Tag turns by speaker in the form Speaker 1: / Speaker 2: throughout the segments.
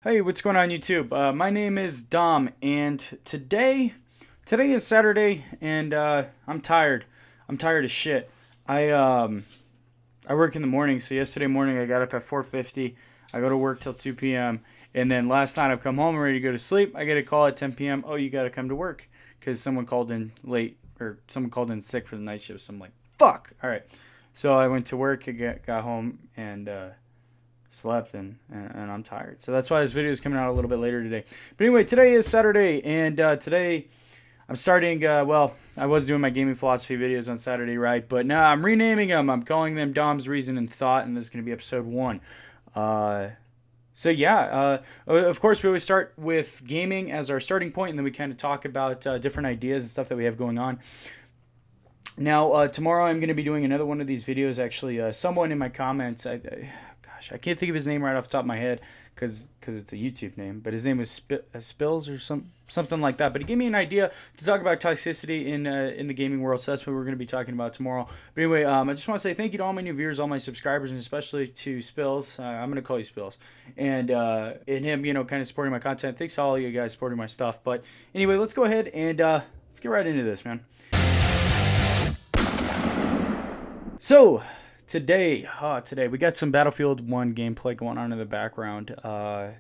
Speaker 1: Hey, what's going on YouTube? My name is Dom, and today is Saturday, and I'm tired. I'm tired as shit. I work in the morning, so yesterday morning I got up at 4:50. I go to work till 2 p.m. and then last night I've come home ready to go to sleep. I get a call at 10 p.m. Oh, you got to come to work because someone called in late or someone called in sick for the night shift. So I'm like, fuck. All right. So I went to work. I got home and slept and I'm tired. So that's why this video is coming out a little bit later today. But anyway, today is Saturday, and today I'm starting. Well, I was doing my gaming philosophy videos on Saturday, right? But now I'm renaming them. I'm calling them Dom's Reason and Thought, and this is going to be episode 1. So yeah, of course we always start with gaming as our starting point, and then we kind of talk about different ideas and stuff that we have going on. Now, tomorrow I'm going to be doing another one of these videos. Actually, someone in my comments, I can't think of his name right off the top of my head because it's a YouTube name, but his name was Spills or something like that. But he gave me an idea to talk about toxicity in the gaming world, so that's what we're going to be talking about tomorrow. But anyway, I just want to say thank you to all my new viewers, all my subscribers, and especially to Spills. I'm going to call you Spills, and him, kind of supporting my content. Thanks to all of you guys supporting my stuff. But anyway, let's go ahead and let's get right into this, man. So today we got some Battlefield 1 gameplay going on in the background. I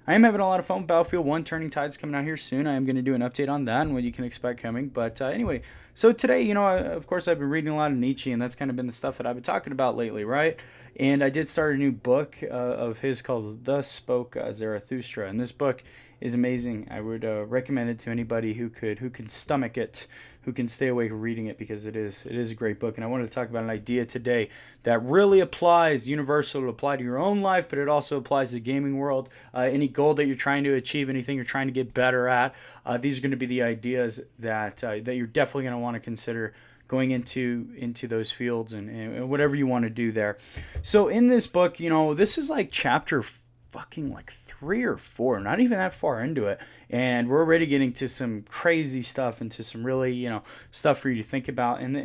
Speaker 1: am having a lot of fun with Battlefield 1. Turning Tide's coming out here soon. I am going to do an update on that and what you can expect coming. But anyway, so today, of course, I've been reading a lot of Nietzsche, and that's kind of been the stuff that I've been talking about lately, right? And I did start a new book of his called Thus Spoke Zarathustra. And this book is amazing. I would recommend it to anybody who can stomach it, who can stay awake reading it, because it is a great book. And I wanted to talk about an idea today that really applies universal to apply to your own life, but it also applies to the gaming world. Any goal that you're trying to achieve, anything you're trying to get better at, these are going to be the ideas that you're definitely going to want to consider going into those fields and whatever you want to do there. So in this book, this is like chapter fucking like 3 or 4, not even that far into it, and we're already getting to some crazy stuff, into some really stuff for you to think about. And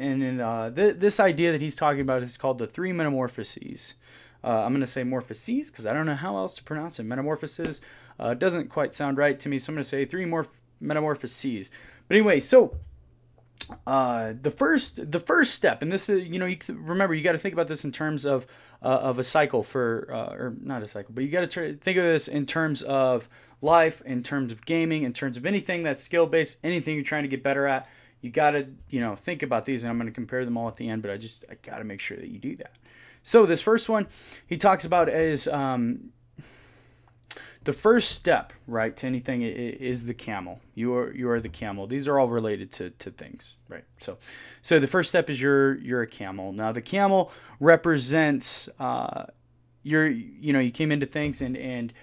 Speaker 1: this idea that he's talking about is called the 3 metamorphoses. I'm going to say morphoses because I don't know how else to pronounce it. Metamorphoses doesn't quite sound right to me, so I'm going to say 3 metamorphoses. But anyway, so the first step, and this is, remember, you got to think about this in terms of a cycle or not a cycle, but you got to think of this in terms of life, in terms of gaming, in terms of anything that's skill based, anything you're trying to get better at. You got to think about these, and I'm going to compare them all at the end, but I got to make sure that you do that. So this first one he talks about is the first step, right, to anything is the camel. You are the camel. These are all related to things, right? So the first step is you're a camel. Now the camel represents you came into things, and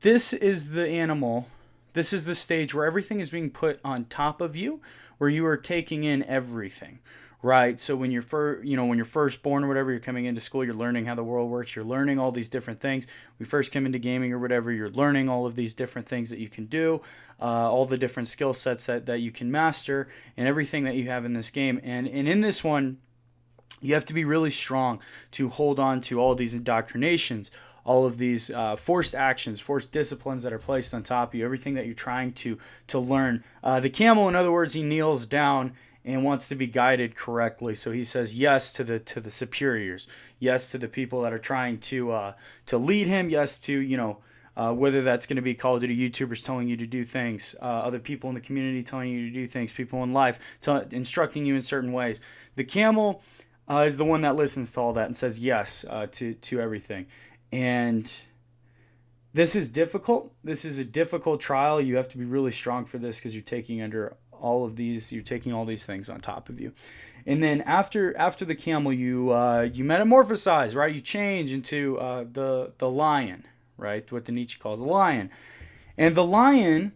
Speaker 1: this is the animal. This is the stage where everything is being put on top of you, where you are taking in everything. Right, so when you're first born or whatever, you're coming into school, you're learning how the world works, you're learning all these different things. We first come into gaming or whatever, you're learning all of these different things that you can do, all the different skill sets that you can master, and everything that you have in this game. And in this one, you have to be really strong to hold on to all of these indoctrinations, all of these forced actions, forced disciplines that are placed on top of you, everything that you're trying to learn. The camel, in other words, he kneels down and wants to be guided correctly. So he says yes to the superiors, yes to the people that are trying to lead him, yes to whether that's going to be Call of Duty YouTubers telling you to do things, other people in the community telling you to do things, people in life instructing you in certain ways. The camel is the one that listens to all that and says yes to everything. And this is difficult. This is a difficult trial. You have to be really strong for this because you're taking all these things on top of you. And then after the camel, you metamorphosize, right? You change into the lion, right? What the Nietzsche calls a lion. And the lion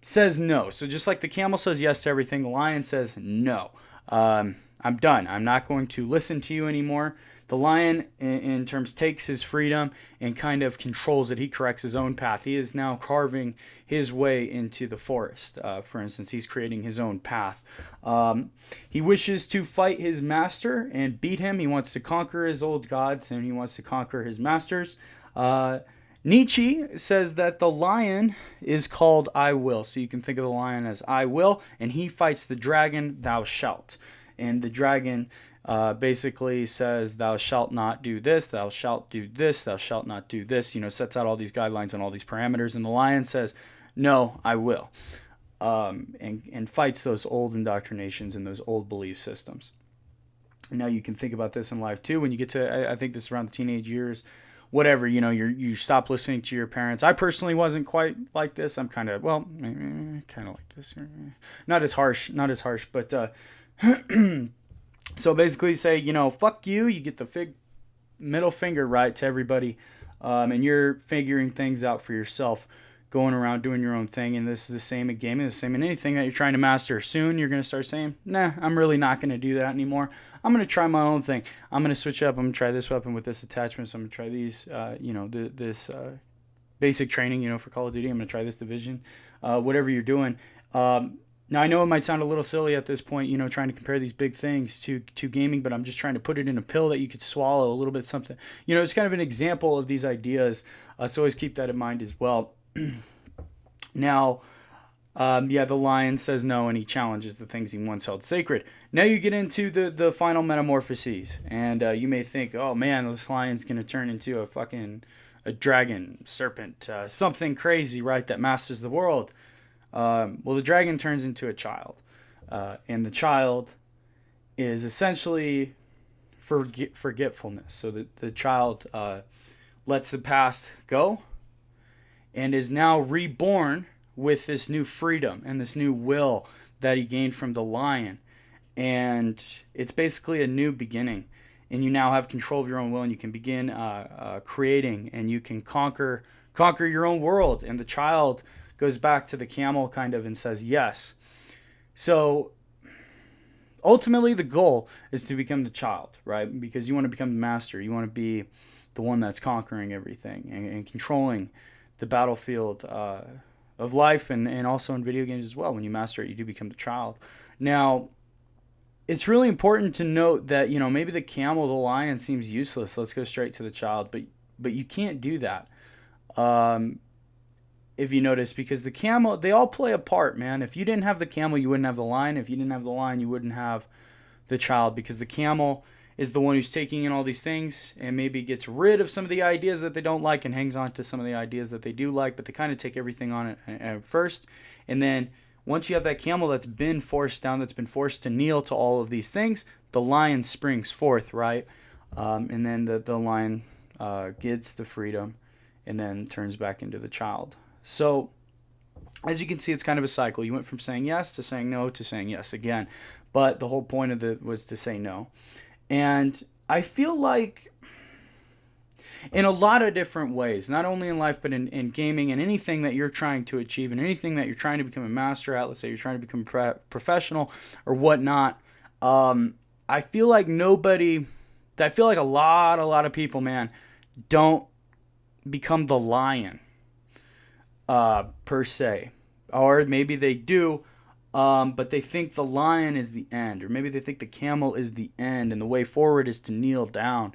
Speaker 1: says no. So just like the camel says yes to everything, the lion says no. I'm done. I'm not going to listen to you anymore. The lion, in terms, takes his freedom and kind of controls it. He corrects his own path. He is now carving his way into the forest. For instance, he's creating his own path. He wishes to fight his master and beat him. He wants to conquer his old gods, and he wants to conquer his masters. Nietzsche says that the lion is called I will. So you can think of the lion as I will, and he fights the dragon, thou shalt. And the dragon basically says, thou shalt not do this, thou shalt do this, thou shalt not do this, sets out all these guidelines and all these parameters. And the lion says, no, I will. And fights those old indoctrinations and those old belief systems. Now you can think about this in life too. When you get to, I think this is around the teenage years, whatever, you stop listening to your parents. I personally wasn't quite like this. I'm kind of like this. Not as harsh, but so basically say, fuck you. You get the middle finger right to everybody, and you're figuring things out for yourself, going around doing your own thing. And this is the same in gaming, the same in anything that you're trying to master. Soon you're going to start saying, nah, I'm really not going to do that anymore. I'm going to try my own thing. I'm going to switch up. I'm going to try this weapon with this attachment. So I'm going to try these, this basic training, for Call of Duty. I'm going to try this division, whatever you're doing. Now I know it might sound a little silly at this point, trying to compare these big things to gaming, but I'm just trying to put it in a pill that you could swallow, a little bit something. It's kind of an example of these ideas. So always keep that in mind as well. Now, the lion says no, and he challenges the things he once held sacred. Now you get into the final metamorphoses, and you may think, oh man, this lion's going to turn into a dragon, serpent, something crazy, right, that masters the world. Well, the dragon turns into a child, and the child is essentially forgetfulness. So the child lets the past go and is now reborn with this new freedom and this new will that he gained from the lion. And it's basically a new beginning. And you now have control of your own will, and you can begin creating, and you can conquer your own world. And the child goes back to the camel kind of and says yes. So ultimately the goal is to become the child, right? Because you want to become the master. You want to be the one that's conquering everything and controlling the battlefield of life, and also in video games as well. When you master it, you do become the child. Now, it's really important to note that, maybe the camel, the lion seems useless. Let's go straight to the child. But you can't do that. If you notice, because the camel, they all play a part, man. If you didn't have the camel, you wouldn't have the lion. If you didn't have the lion, you wouldn't have the child, because the camel is the one who's taking in all these things and maybe gets rid of some of the ideas that they don't like and hangs on to some of the ideas that they do like, but they kind of take everything on it at first. And then once you have that camel that's been forced down, that's been forced to kneel to all of these things, the lion springs forth, right? And then the lion gets the freedom and then turns back into the child. So as you can see, it's kind of a cycle. You went from saying yes to saying no to saying yes again. But the whole point of it was to say no. And I feel like in a lot of different ways, not only in life, but in gaming and anything that you're trying to achieve and anything that you're trying to become a master at, let's say you're trying to become professional or whatnot, I feel like a lot of people, man, don't become the lion per se. Or maybe they do, but they think the lion is the end, or maybe they think the camel is the end and the way forward is to kneel down.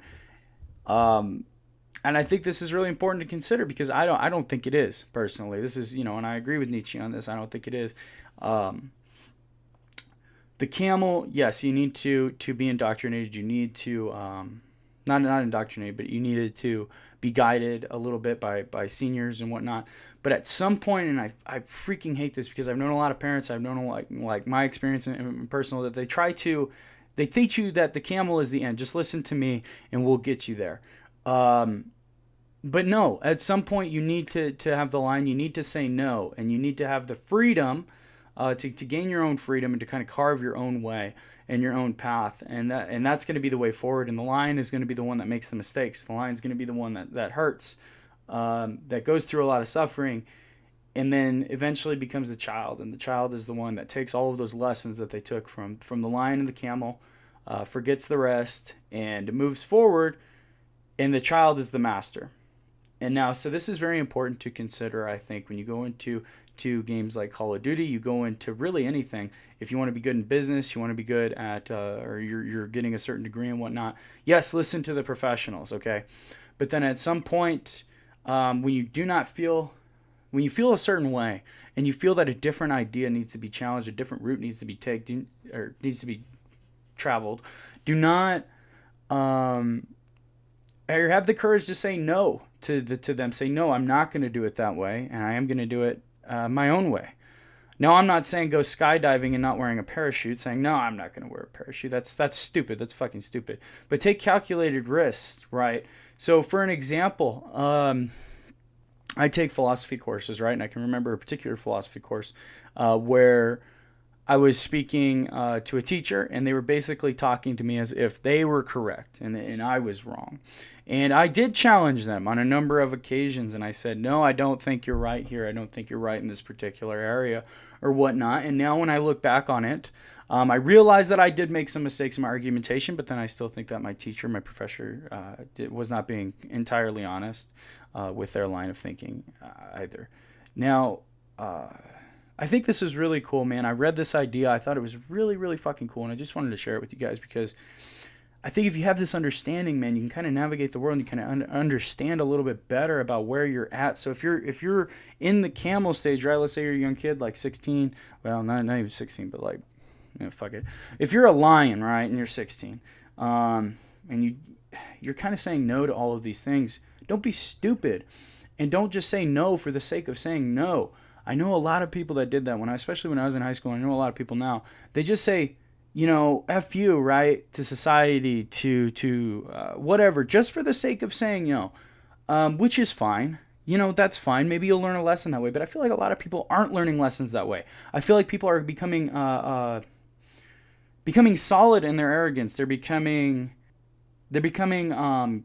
Speaker 1: And I think this is really important to consider, because I don't think it is, personally. This is, and I agree with Nietzsche on this. I don't think it is. The camel, yes, you need to be indoctrinated. You need to not indoctrinated, but you needed to be guided a little bit by seniors and whatnot. But at some point, and I freaking hate this, because I've known a lot of parents, I've known like my experience in personal, that they teach you that the camel is the end. Just listen to me and we'll get you there. But no, at some point you need to have the line. You need to say no, and you need to have the freedom to gain your own freedom and to kind of carve your own way and your own path. And that's going to be the way forward. And the lion is going to be the one that makes the mistakes. The lion's going to be the one that hurts, that goes through a lot of suffering, and then eventually becomes the child. And the child is the one that takes all of those lessons that they took from the lion and the camel, forgets the rest, and moves forward. And the child is the master. And now, so this is very important to consider, I think, when you go into games like Call of Duty, you go into really anything. If you want to be good in business, you want to be good at, or you're getting a certain degree and whatnot, yes, listen to the professionals, okay? But then at some point, when you do not feel, when you feel a certain way and you feel that a different idea needs to be challenged, a different route needs to be taken or needs to be traveled, do not or have the courage to say no to them. Say, no, I'm not going to do it that way, and I am going to do it my own way. No, I'm not saying go skydiving and not wearing a parachute, saying, no, I'm not going to wear a parachute. That's stupid. That's fucking stupid. But take calculated risks, right? So for an example, I take philosophy courses, right? And I can remember a particular philosophy course where I was speaking to a teacher, and they were basically talking to me as if they were correct and I was wrong. And I did challenge them on a number of occasions, and I said, no, I don't think you're right here. I don't think you're right in this particular area or whatnot. And now when I look back on it, I realize that I did make some mistakes in my argumentation, but then I still think that my teacher, my professor, was not being entirely honest with their line of thinking either. Now, I think this is really cool, man. I read this idea. I thought it was really, really fucking cool, and I just wanted to share it with you guys because I think if you have this understanding, man, you can kind of navigate the world and you kind of understand a little bit better about where you're at. So if you're in the camel stage, right? Let's say you're a young kid, like 16. Well, not even 16, but like, fuck it. If you're a lion, right, and you're 16, and you're kind of saying no to all of these things, don't be stupid, and don't just say no for the sake of saying no. I know a lot of people that did that especially when I was in high school. I know a lot of people now. They just say, F you, right, to society, to whatever, just for the sake of saying which is fine. That's fine. Maybe you'll learn a lesson that way. But I feel like a lot of people aren't learning lessons that way. I feel like people are becoming solid in their arrogance. They're becoming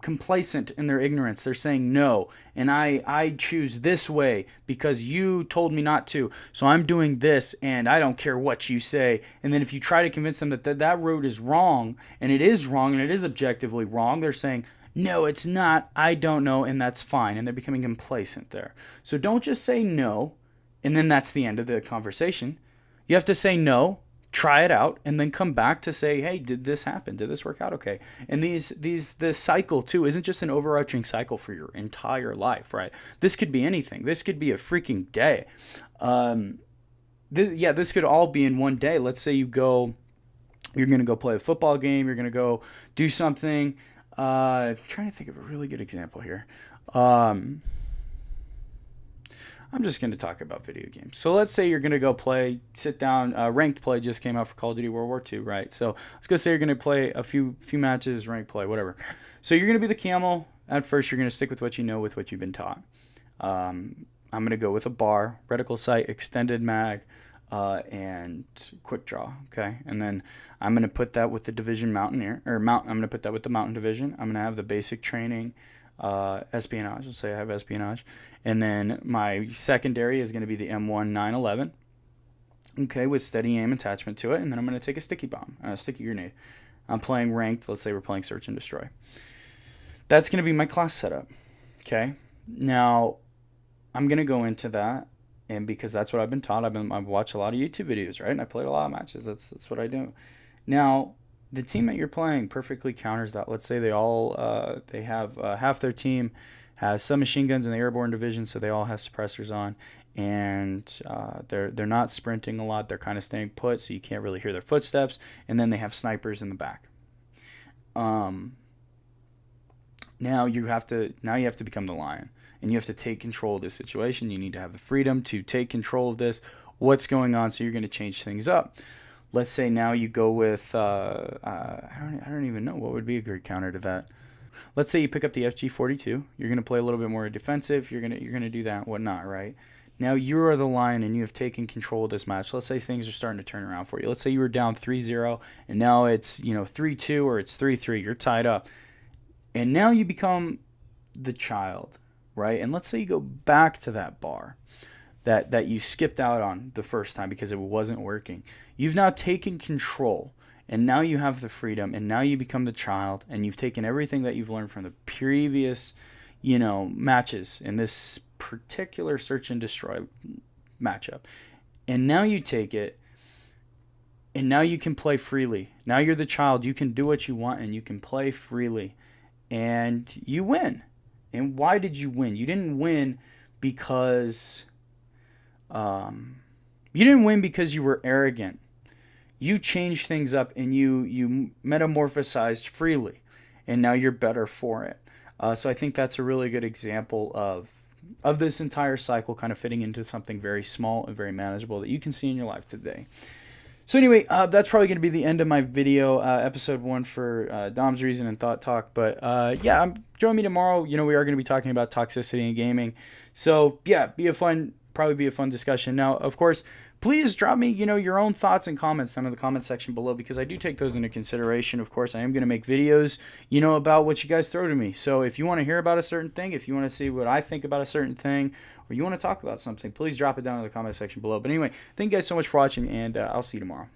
Speaker 1: complacent in their ignorance. They're saying no, and I choose this way because you told me not to, so I'm doing this, and I don't care what you say. And then if you try to convince them that road is wrong, and it is wrong, and it is objectively wrong, they're saying, no, it's not, I don't know, and that's fine. And they're becoming complacent there. So don't just say no, and then that's the end of the conversation. You have to say no, try it out, and then come back to say, hey, did this happen? Did this work out okay? And this cycle too isn't just an overarching cycle for your entire life, right? This could be anything. This could be a freaking day. This could all be in one day. Let's say you're going to go play a football game. You're going to go do something. I'm trying to think of a really good example here. I'm just going to talk about video games. So let's say you're going to go sit down. Ranked play just came out for Call of Duty World War II, right? So let's go say you're going to play a few matches, ranked play, whatever. So you're going to be the camel. At first, you're going to stick with what you know, with what you've been taught. I'm going to go with a bar, reticle sight, extended mag, and quick draw, okay? And then I'm going to put that with the division mountaineer, I'm going to put that with the mountain division. I'm going to have the basic training, espionage. Let's say I have espionage. And then my secondary is going to be the M1 911, okay, with steady aim attachment to it. And then I'm going to take a sticky bomb, a sticky grenade. I'm playing ranked. Let's say we're playing search and destroy. That's going to be my class setup, okay? Now, I'm going to go into that, and because that's what I've been taught, I've watched a lot of YouTube videos, right? And I played a lot of matches. That's what I do. Now, the team that you're playing perfectly counters that. Let's say they have half their team has some machine guns in the airborne division, so they all have suppressors on, and they're not sprinting a lot. They're kind of staying put, so you can't really hear their footsteps. And then they have snipers in the back. Now you have to become the lion, and you have to take control of this situation. You need to have the freedom to take control of this. What's going on? So you're going to change things up. Let's say now you go with I don't even know what would be a good counter to that. Let's say you pick up the FG-42. You're going to play a little bit more defensive. You're going to do that, whatnot, right? Now you are the lion, and you have taken control of this match. Let's say things are starting to turn around for you. Let's say you were down 3-0, and now it's 3-2 or it's 3-3. You're tied up, and now you become the child, right? And let's say you go back to that bar that you skipped out on the first time because it wasn't working. You've now taken control. And now you have the freedom, and now you become the child, and you've taken everything that you've learned from the previous, matches in this particular search and destroy matchup. And now you take it, and now you can play freely. Now you're the child. You can do what you want, and you can play freely. And you win. And why did you win? You didn't win because you were arrogant. You changed things up and you metamorphosized freely, and now you're better for it. So I think that's a really good example of this entire cycle kind of fitting into something very small and very manageable that you can see in your life today. So anyway, that's probably going to be the end of my video, episode 1 for Dom's Reason and Thought Talk. But yeah, join me tomorrow. We are going to be talking about toxicity in gaming. So yeah, probably be a fun discussion. Now, of course, please drop me, your own thoughts and comments down in the comment section below, because I do take those into consideration. Of course, I am going to make videos, about what you guys throw to me. So if you want to hear about a certain thing, if you want to see what I think about a certain thing, or you want to talk about something, please drop it down in the comment section below. But anyway, thank you guys so much for watching, and I'll see you tomorrow.